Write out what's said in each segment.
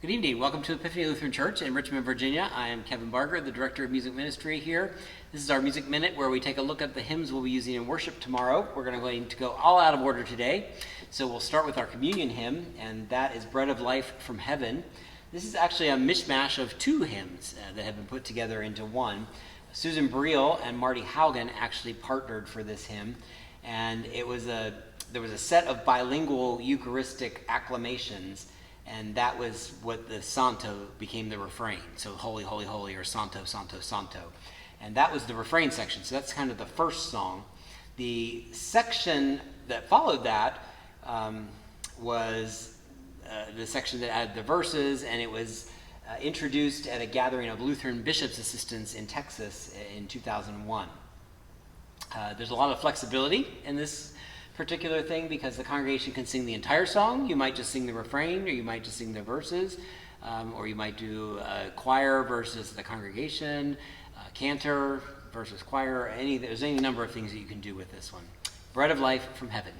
Good evening. Welcome to Epiphany Lutheran Church in Richmond, Virginia. I am Kevin Barger, the Director of Music Ministry here. This is our Music Minute where we take a look at the hymns we'll be using in worship tomorrow. We're going to go all out of order today. So we'll start with our communion hymn, and that is Bread of Life from Heaven. This is actually a mishmash of two hymns that have been put together into one. Susan Briel and Marty Haugen actually partnered for this hymn, and there was a set of bilingual Eucharistic acclamations, and that was what the Santo became the refrain. So Holy, Holy, Holy, or Santo, Santo, Santo. And that was the refrain section. So that's kind of the first song. The section that followed that was the section that added the verses, and it was introduced at a gathering of Lutheran bishops' assistants in Texas in 2001. There's a lot of flexibility in this particular thing because the congregation can sing the entire song. You might just sing the refrain, or you might just sing the verses, or you might do choir versus the congregation, cantor versus choir. There's any number of things that you can do with this one. Bread of Life from Heaven.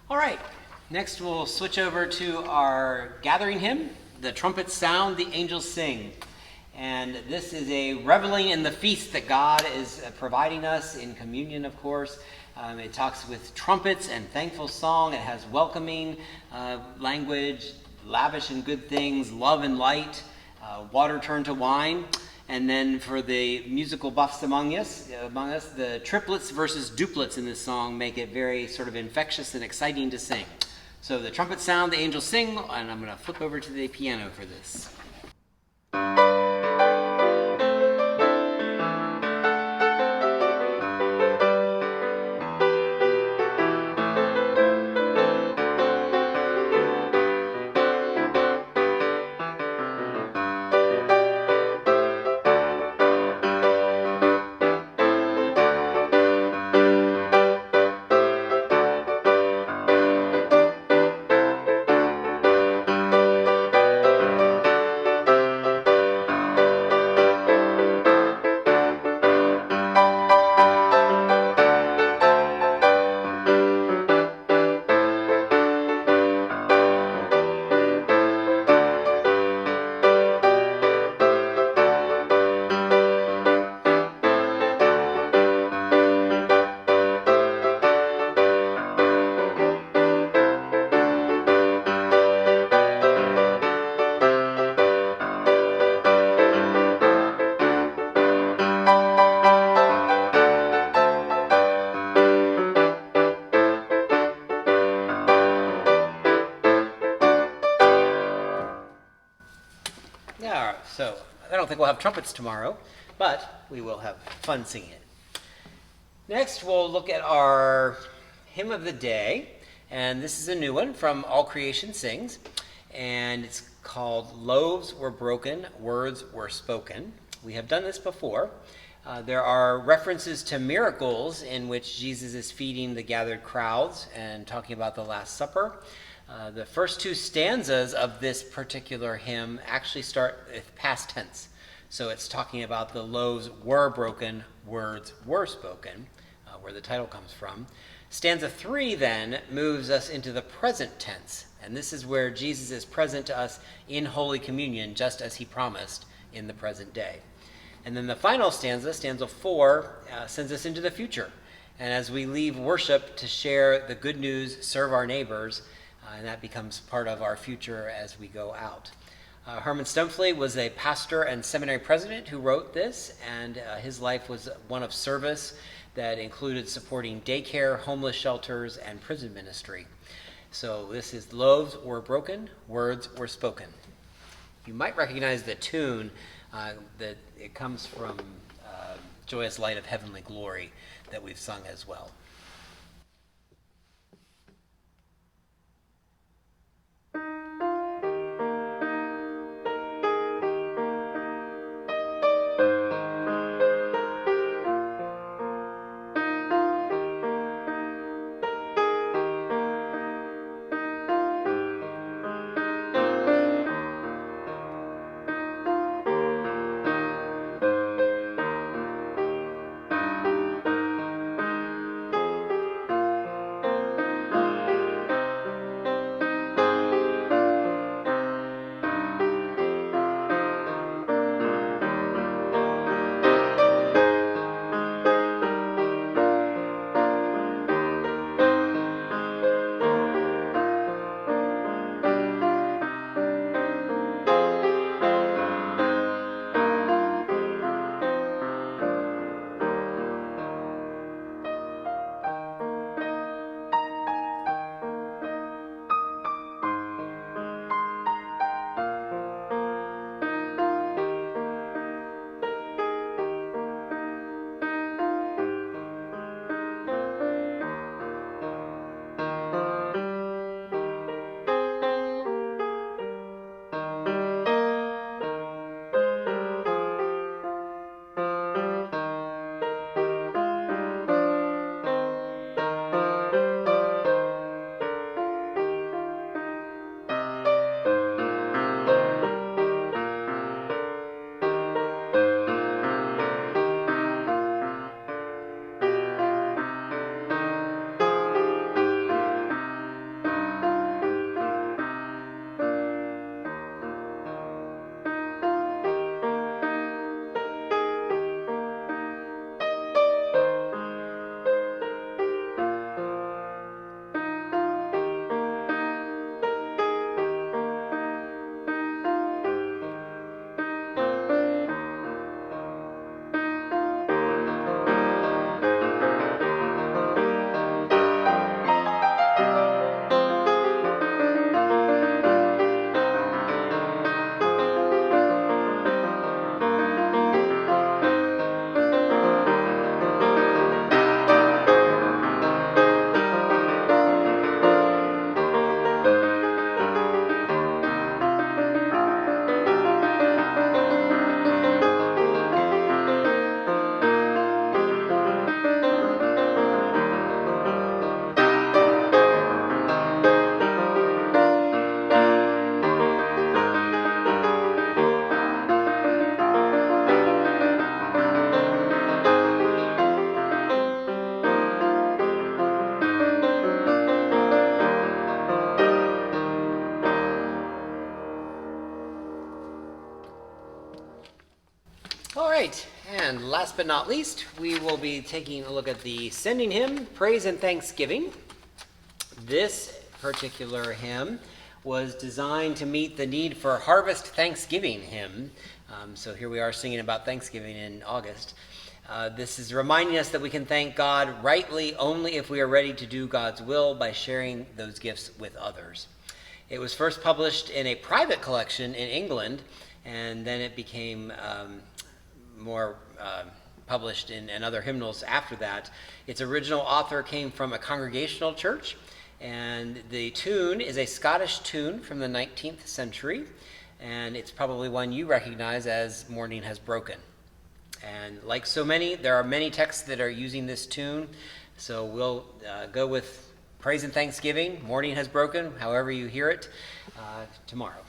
All right, next we'll switch over to our gathering hymn, The Trumpets Sound, the Angels Sing. And this is a reveling in the feast that God is providing us in communion, of course. It talks with trumpets and thankful song. It has welcoming language, lavish and good things, love and light, water turned to wine. And then for the musical buffs among us, the triplets versus duplets in this song make it very sort of infectious and exciting to sing. So the trumpets sound, the angels sing, and I'm going to flip over to the piano for this. I don't think we'll have trumpets tomorrow, but we will have fun singing it. Next, we'll look at our hymn of the day, and this is a new one from All Creation Sings, and it's called Loaves Were Broken, Words Were Spoken. We have done this before. There are references to miracles in which Jesus is feeding the gathered crowds and talking about the Last Supper. The first two stanzas of this particular hymn actually start with past tense. So it's talking about the loaves were broken, words were spoken, where the title comes from. Stanza 3 then moves us into the present tense, and this is where Jesus is present to us in Holy Communion, just as he promised in the present day. And then the final stanza, stanza 4, sends us into the future. And as we leave worship to share the good news, serve our neighbors, and that becomes part of our future as we go out. Herman Stumfley was a pastor and seminary president who wrote this, and his life was one of service that included supporting daycare, homeless shelters, and prison ministry. So this is Loaves Were Broken, Words Were Spoken. You might recognize the tune that it comes from Joyous Light of Heavenly Glory that we've sung as well. All right, and last but not least, we will be taking a look at the sending hymn, Praise and Thanksgiving. This particular hymn was designed to meet the need for Harvest Thanksgiving hymn. So here we are singing about Thanksgiving in August. This is reminding us that we can thank God rightly only if we are ready to do God's will by sharing those gifts with others. It was first published in a private collection in England, and then it became more published in other hymnals after that. Its original author came from a Congregational church, and the tune is a Scottish tune from the 19th century, and it's probably one you recognize as Morning Has Broken. And like so many, there are many texts that are using this tune, so we'll go with Praise and Thanksgiving, Morning Has Broken, however you hear it, tomorrow.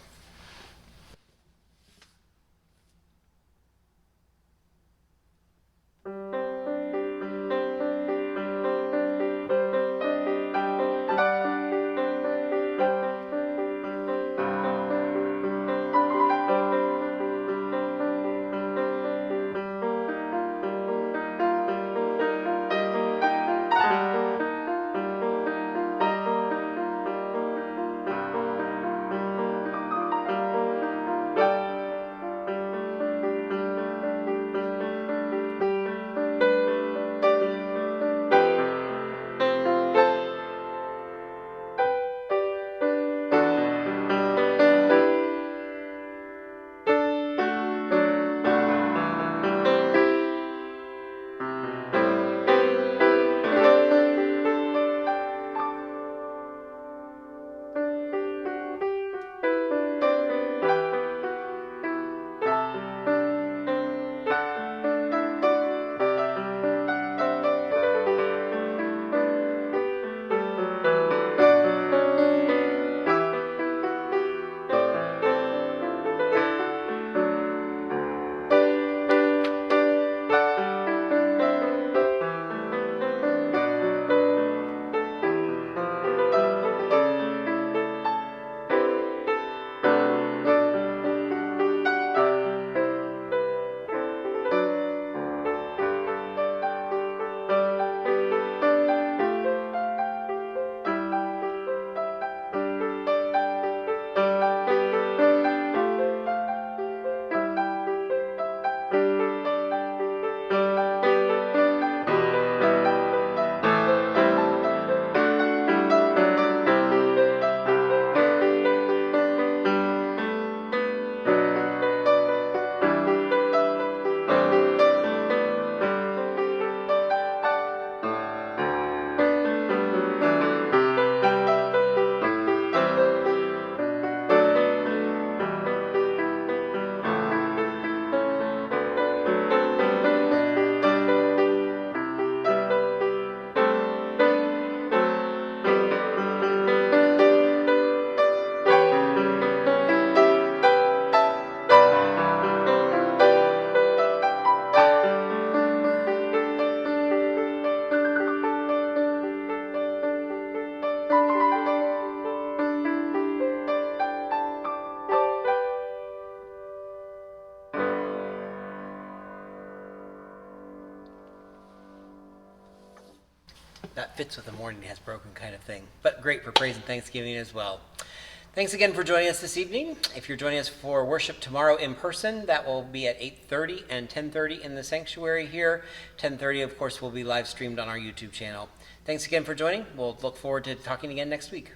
That fits with the Morning Has Broken kind of thing, but great for praise and thanksgiving as well. Thanks again for joining us this evening. If you're joining us for worship tomorrow in person, that will be at 8:30 and 10:30 in the sanctuary here. 10:30, of course, will be live streamed on our YouTube channel. Thanks again for joining. We'll look forward to talking again next week.